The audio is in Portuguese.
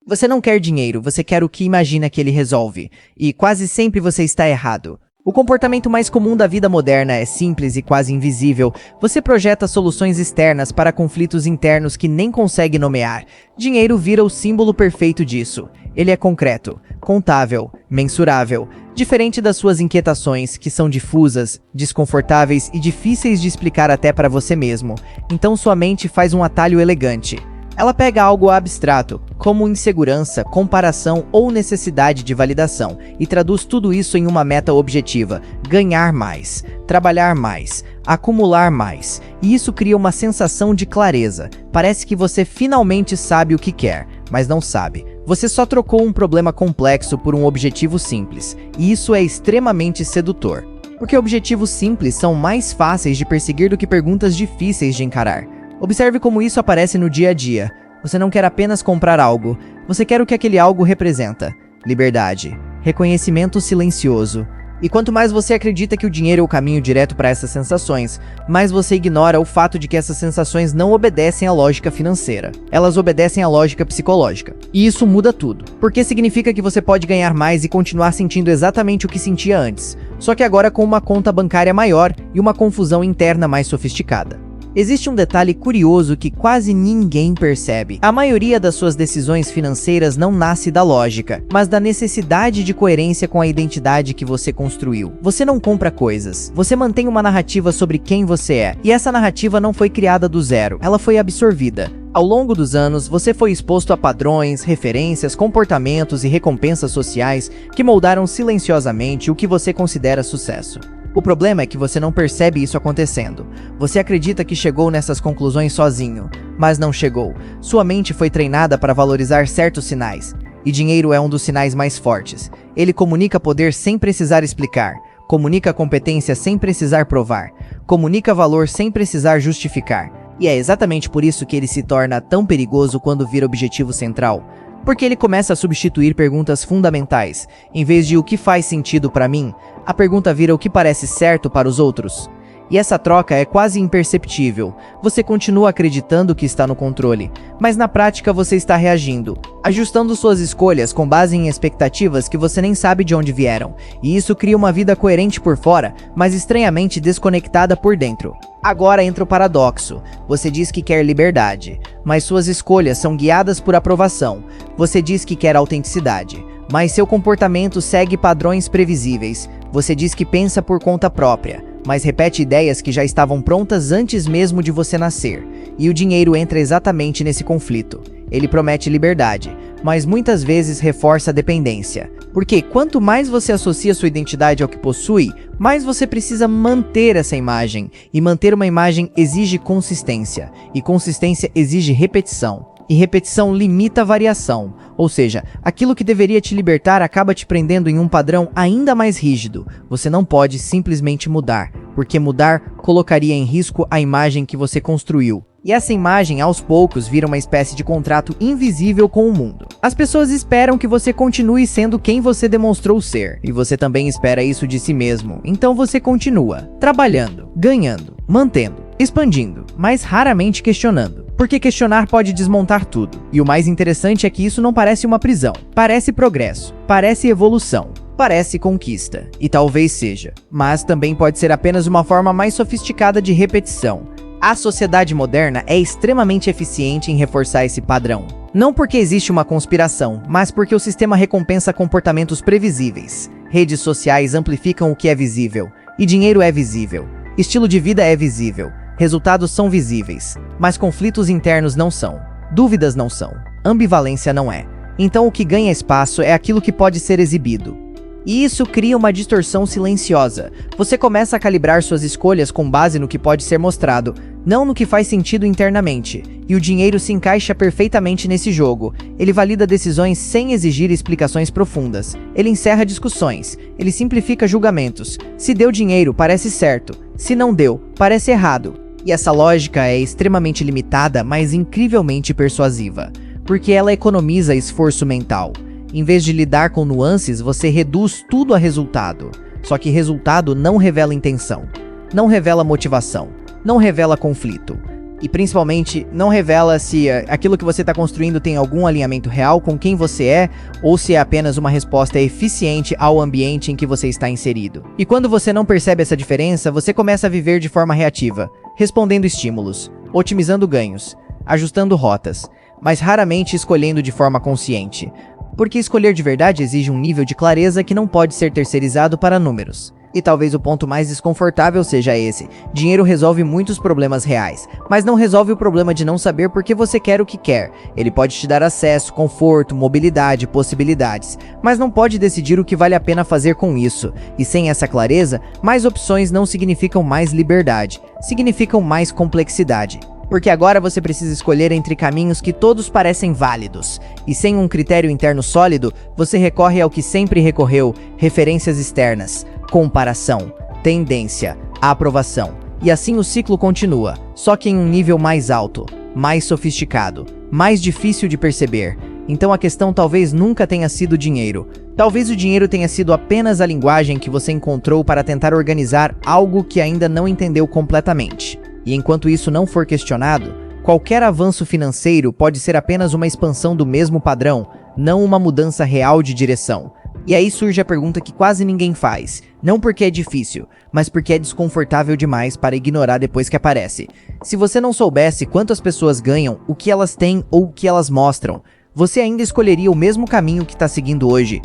Você não quer dinheiro, você quer o que imagina que ele resolve. E quase sempre você está errado. O comportamento mais comum da vida moderna é simples e quase invisível. Você projeta soluções externas para conflitos internos que nem consegue nomear. Dinheiro vira o símbolo perfeito disso. Ele é concreto, contável, mensurável. Diferente das suas inquietações, que são difusas, desconfortáveis e difíceis de explicar até para você mesmo. Então sua mente faz um atalho elegante. Ela pega algo abstrato, como insegurança, comparação ou necessidade de validação, e traduz tudo isso em uma meta objetiva: ganhar mais, trabalhar mais, acumular mais. E isso cria uma sensação de clareza. Parece que você finalmente sabe o que quer, mas não sabe. Você só trocou um problema complexo por um objetivo simples, e isso é extremamente sedutor. Porque objetivos simples são mais fáceis de perseguir do que perguntas difíceis de encarar. Observe como isso aparece no dia a dia. Você não quer apenas comprar algo, você quer o que aquele algo representa. Liberdade, reconhecimento silencioso. E quanto mais você acredita que o dinheiro é o caminho direto para essas sensações, mais você ignora o fato de que essas sensações não obedecem à lógica financeira. Elas obedecem à lógica psicológica. E isso muda tudo, porque significa que você pode ganhar mais e continuar sentindo exatamente o que sentia antes, só que agora com uma conta bancária maior e uma confusão interna mais sofisticada. Existe um detalhe curioso que quase ninguém percebe. A maioria das suas decisões financeiras não nasce da lógica, mas da necessidade de coerência com a identidade que você construiu. Você não compra coisas, você mantém uma narrativa sobre quem você é, e essa narrativa não foi criada do zero, ela foi absorvida. Ao longo dos anos, você foi exposto a padrões, referências, comportamentos e recompensas sociais que moldaram silenciosamente o que você considera sucesso. O problema é que você não percebe isso acontecendo. Você acredita que chegou nessas conclusões sozinho, mas não chegou. Sua mente foi treinada para valorizar certos sinais, e dinheiro é um dos sinais mais fortes. Ele comunica poder sem precisar explicar, comunica competência sem precisar provar, comunica valor sem precisar justificar. E é exatamente por isso que ele se torna tão perigoso quando vira objetivo central. Porque ele começa a substituir perguntas fundamentais. Em vez de o que faz sentido para mim, a pergunta vira o que parece certo para os outros. E essa troca é quase imperceptível. Você continua acreditando que está no controle, mas na prática você está reagindo, ajustando suas escolhas com base em expectativas que você nem sabe de onde vieram. E isso cria uma vida coerente por fora, mas estranhamente desconectada por dentro. Agora entra o paradoxo. Você diz que quer liberdade, mas suas escolhas são guiadas por aprovação. Você diz que quer autenticidade, mas seu comportamento segue padrões previsíveis. Você diz que pensa por conta própria, mas repete ideias que já estavam prontas antes mesmo de você nascer. E o dinheiro entra exatamente nesse conflito. Ele promete liberdade, mas muitas vezes reforça a dependência. Porque quanto mais você associa sua identidade ao que possui, mais você precisa manter essa imagem. E manter uma imagem exige consistência. E consistência exige repetição. E repetição limita a variação, ou seja, aquilo que deveria te libertar acaba te prendendo em um padrão ainda mais rígido. Você não pode simplesmente mudar, porque mudar colocaria em risco a imagem que você construiu. E essa imagem, aos poucos, vira uma espécie de contrato invisível com o mundo. As pessoas esperam que você continue sendo quem você demonstrou ser, e você também espera isso de si mesmo. Então você continua, trabalhando, ganhando, mantendo, expandindo, mas raramente questionando. Porque questionar pode desmontar tudo. E o mais interessante é que isso não parece uma prisão. Parece progresso. Parece evolução. Parece conquista. E talvez seja. Mas também pode ser apenas uma forma mais sofisticada de repetição. A sociedade moderna é extremamente eficiente em reforçar esse padrão. Não porque existe uma conspiração, mas porque o sistema recompensa comportamentos previsíveis. Redes sociais amplificam o que é visível. E dinheiro é visível. Estilo de vida é visível. Resultados são visíveis, mas conflitos internos não são. Dúvidas não são. Ambivalência não é. Então o que ganha espaço é aquilo que pode ser exibido. E isso cria uma distorção silenciosa. Você começa a calibrar suas escolhas com base no que pode ser mostrado, não no que faz sentido internamente. E o dinheiro se encaixa perfeitamente nesse jogo. Ele valida decisões sem exigir explicações profundas. Ele encerra discussões. Ele simplifica julgamentos. Se deu dinheiro, parece certo. Se não deu, parece errado. E essa lógica é extremamente limitada, mas incrivelmente persuasiva, porque ela economiza esforço mental. Em vez de lidar com nuances, você reduz tudo a resultado. Só que resultado não revela intenção, não revela motivação, não revela conflito. E principalmente, não revela se aquilo que você está construindo tem algum alinhamento real com quem você é ou se é apenas uma resposta eficiente ao ambiente em que você está inserido. E quando você não percebe essa diferença, você começa a viver de forma reativa, respondendo estímulos, otimizando ganhos, ajustando rotas, mas raramente escolhendo de forma consciente. Porque escolher de verdade exige um nível de clareza que não pode ser terceirizado para números. E talvez o ponto mais desconfortável seja esse. Dinheiro resolve muitos problemas reais, mas não resolve o problema de não saber por que você quer o que quer. Ele pode te dar acesso, conforto, mobilidade, possibilidades, mas não pode decidir o que vale a pena fazer com isso. E sem essa clareza, mais opções não significam mais liberdade, significam mais complexidade. Porque agora você precisa escolher entre caminhos que todos parecem válidos. E sem um critério interno sólido, você recorre ao que sempre recorreu: referências externas, comparação, tendência, aprovação. E assim o ciclo continua, só que em um nível mais alto, mais sofisticado, mais difícil de perceber. Então a questão talvez nunca tenha sido dinheiro. Talvez o dinheiro tenha sido apenas a linguagem que você encontrou para tentar organizar algo que ainda não entendeu completamente. E enquanto isso não for questionado, qualquer avanço financeiro pode ser apenas uma expansão do mesmo padrão, não uma mudança real de direção. E aí surge a pergunta que quase ninguém faz, não porque é difícil, mas porque é desconfortável demais para ignorar depois que aparece. Se você não soubesse quanto as pessoas ganham, o que elas têm ou o que elas mostram, você ainda escolheria o mesmo caminho que está seguindo hoje,